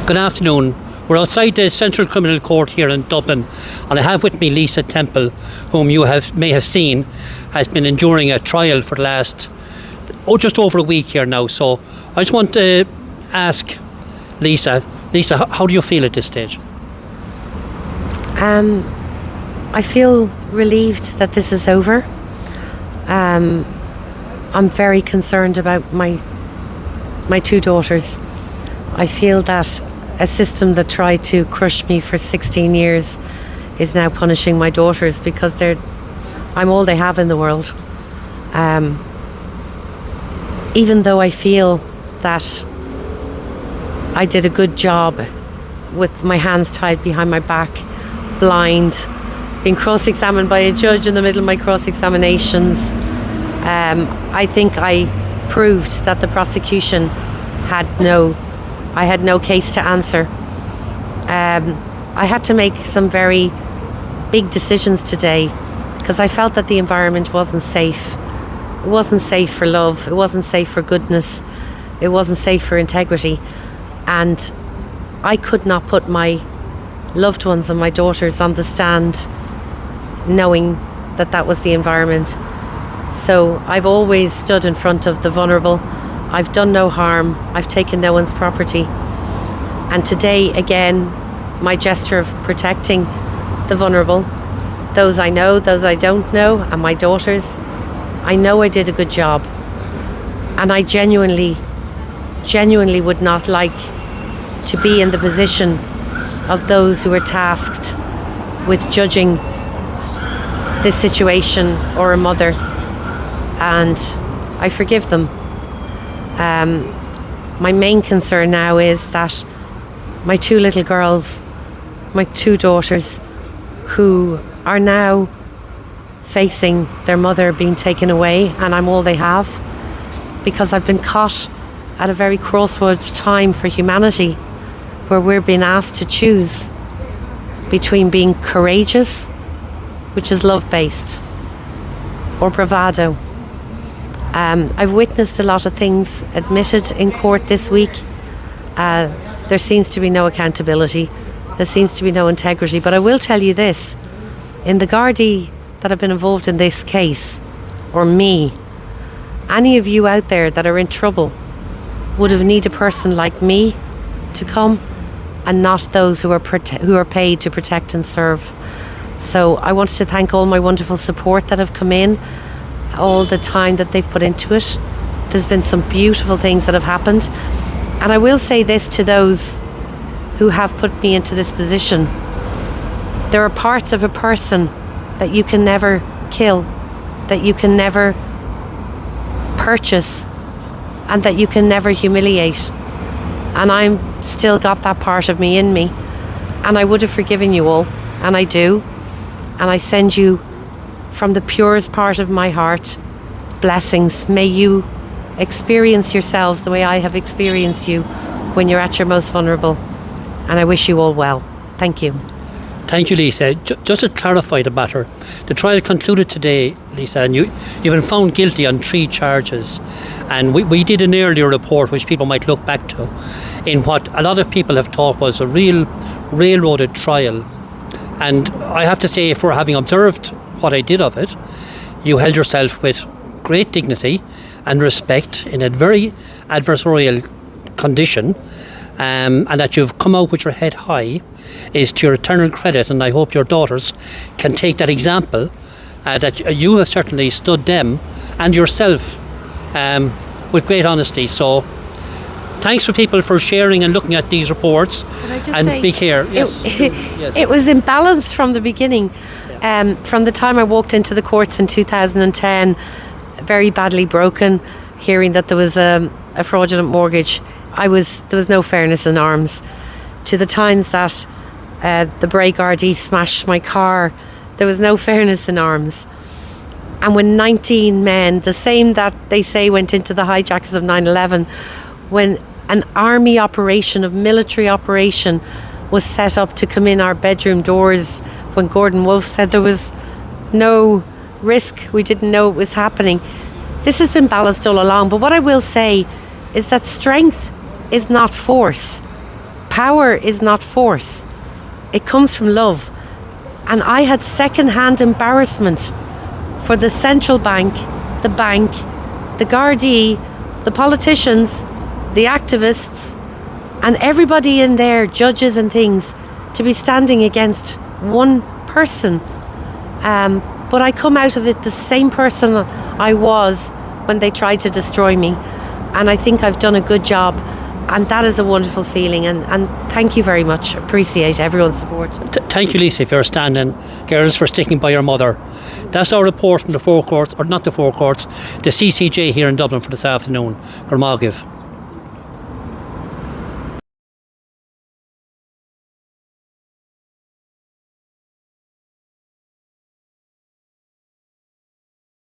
Good afternoon. We're outside the Central Criminal Court here in Dublin, and I have with me Lisa Temple, whom you may have seen, has been enduring a trial for the last, just over a week here now. So I just want to ask Lisa, how do you feel at this stage? I feel relieved that this is over. I'm very concerned about my two daughters. I feel that a system that tried to crush me for 16 years is now punishing my daughters because I'm all they have in the world. Even though I feel that I did a good job with my hands tied behind my back, blind, being cross-examined by a judge in the middle of my cross-examinations, I think I proved that the prosecution had no case to answer. I had to make some very big decisions today because I felt that the environment wasn't safe. It wasn't safe for love. It wasn't safe for goodness. It wasn't safe for integrity. And I could not put my loved ones and my daughters on the stand knowing that that was the environment. So I've always stood in front of the vulnerable. I've done no harm. I've taken no one's property. And today, again, my gesture of protecting the vulnerable, those I know, those I don't know, and my daughters, I know I did a good job. And I genuinely would not like to be in the position of those who are tasked with judging this situation or a mother. And I forgive them. My main concern now is that my two little girls, my two daughters, who are now facing their mother being taken away, and I'm all they have, because I've been caught at a very crossroads time for humanity, where we're being asked to choose between being courageous, which is love-based, or bravado. I've witnessed a lot of things admitted in court this week. There seems to be no accountability. There seems to be no integrity. But I will tell you this. In the Gardaí that have been involved in this case, or me, any of you out there that are in trouble would have needed a person like me to come, and not those who are paid to protect and serve. So I wanted to thank all my wonderful support that have come in, all the time that they've put into it. There's been some beautiful things that have happened. And I will say this to those who have put me into this position. There are parts of a person that you can never kill, that you can never purchase, and that you can never humiliate. And I'm still got that part of me in me. And I would have forgiven you all, and I do. And I send you, from the purest part of my heart, blessings. May you experience yourselves the way I have experienced you when you're at your most vulnerable. And I wish you all well. Thank you. Thank you, Lisa. Just to clarify the matter, the trial concluded today, Lisa, and you've been found guilty on 3 charges. And we did an earlier report, which people might look back to, in what a lot of people have thought was a real railroaded trial. And I have to say, for having observed what I did of it, you held yourself with great dignity and respect in a very adversarial condition, and that you've come out with your head high is to your eternal credit. And I hope your daughters can take that example, that you have certainly stood them and yourself with great honesty. So thanks for people for sharing and looking at these reports. And be here. Yes. Yes. It was imbalanced from the beginning. From the time I walked into the courts in 2010, very badly broken, hearing that there was a fraudulent mortgage, there was no fairness in arms. To the times that the Bray Gardaí smashed my car, there was no fairness in arms. And when 19 men, the same that they say went into the hijackers of 9/11, when an army operation, a military operation, was set up to come in our bedroom doors, when Gordon Wolfe said there was no risk, we didn't know it was happening. This has been balanced all along. But what I will say is that strength is not force. Power is not force. It comes from love. And I had second-hand embarrassment for the central bank, the Gardaí, the politicians, the activists, and everybody in there, judges and things, to be standing against one person. But I come out of it the same person I was when they tried to destroy me. And I think I've done a good job. And that is a wonderful feeling. And thank you very much. Appreciate everyone's support. Thank you, Lisa, for your standing. Girls, for sticking by your mother. That's our report from the forecourts, or not the forecourts, the CCJ here in Dublin for this afternoon. Gormagiv.